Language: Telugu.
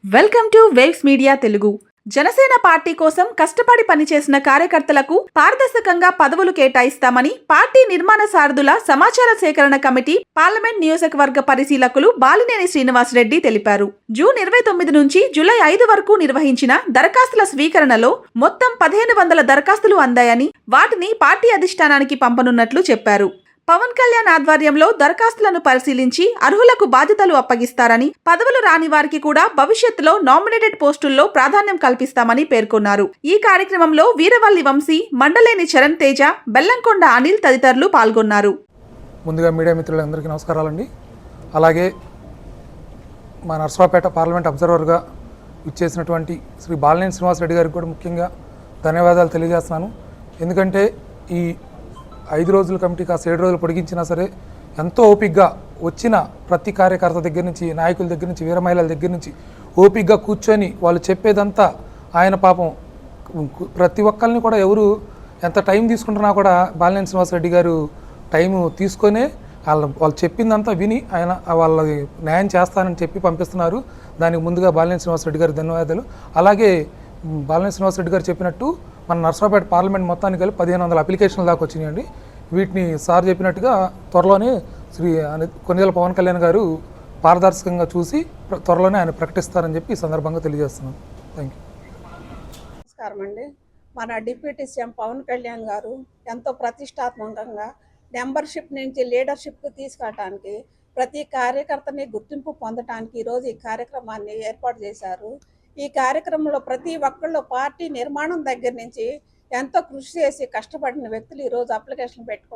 Welcome to waves media Telugu. Janasena party కోసం కష్టపడి పనిచేసిన కార్యకర్తలకు పారదర్శకంగా పదవులు కేటాయిస్తామని పార్టీ నిర్మాణ సారథుల సమాచార సేకరణ కమిటీ పార్లమెంట్ నియోజకవర్గ పరిశీలకులు బాలినేని శ్రీనివాసరెడ్డి తెలిపారు. జూన్ 29 నుంచి జూలై 5 వరకు నిర్వహించిన దరఖాస్తుల స్వీకరణలో మొత్తం 1500 దరఖాస్తులు అందాయని, వాటిని పార్టీ అధిష్టానానికి పంపనున్నట్లు చెప్పారు. పవన్ కళ్యాణ్ ఆధ్వర్యంలో దరఖాస్తులను పరిశీలించి అర్హులకు బాధ్యతలు అప్పగిస్తారని, పదవులు రాని వారికి కూడా భవిష్యత్తులో నామినేటెడ్ పోస్టుల్లో ప్రాధాన్యం కల్పిస్తామని పేర్కొన్నారు. ఈ కార్యక్రమంలో వీరవల్లి వంశీ, మండలేని చరణ్ తేజ, బెల్లంకొండ అనిల్ తదితరులు పాల్గొన్నారు. ముందుగా మీడియా మిత్రులందరికీ నమస్కారాలండి. అలాగే మా నర్సరావుపేట పార్లమెంట్ అబ్జర్వర్గా ఇచ్చేసినటువంటి శ్రీ బాలినేని శ్రీనివాసరెడ్డి గారికి కూడా ముఖ్యంగా ధన్యవాదాలు తెలియజేస్తున్నాను. ఎందుకంటే ఈ 5 రోజుల కమిటీ కాస్త 7 రోజులు పొడిగించినా సరే ఎంతో ఓపికగా వచ్చిన ప్రతి కార్యకర్త దగ్గర నుంచి, నాయకుల దగ్గర నుంచి, వీర మహిళల దగ్గర నుంచి ఓపికగా కూర్చొని వాళ్ళు చెప్పేదంతా ఆయన పాపం ప్రతి ఒక్కరిని కూడా ఎవరు ఎంత టైం తీసుకుంటున్నా కూడా బాలినేని శ్రీనివాసరెడ్డి గారు టైము తీసుకొనే వాళ్ళు చెప్పిందంతా విని ఆయన వాళ్ళకి న్యాయం చేస్తానని చెప్పి పంపిస్తున్నారు. దానికి ముందుగా బాలినేని శ్రీనివాసరెడ్డి గారికి ధన్యవాదాలు. అలాగే బాలినేని శ్రీనివాసరెడ్డి గారు చెప్పినట్టు మన నర్సరావుపేట పార్లమెంట్ మొత్తానికి కలిపి 1500 అప్లికేషన్ల దాకా వచ్చినాయండి. వీటిని సార్ చెప్పినట్టుగా త్వరలోనే శ్రీ కొనిదెల పవన్ కళ్యాణ్ గారు పారదర్శకంగా చూసి త్వరలోనే ఆయన ప్రకటిస్తారని చెప్పి ఈ సందర్భంగా తెలియజేస్తున్నాను. Thank you. నమస్కారం అండి. మన డిప్యూటీ సీఎం పవన్ కళ్యాణ్ గారు ఎంతో ప్రతిష్టాత్మకంగా మెంబర్షిప్ నుంచి లీడర్షిప్కి తీసుకెళ్ళడానికి, ప్రతి కార్యకర్తని గుర్తింపు పొందడానికి ఈరోజు ఈ కార్యక్రమాన్ని ఏర్పాటు చేశారు. ఈ కార్యక్రమంలో ప్రతి ఒక్కళ్ళు పార్టీ నిర్మాణం దగ్గర నుంచి ఎంతో కృషి చేసి కష్టపడిన వ్యక్తులు ఈరోజు అప్లికేషన్ పెట్టుకుంటారు.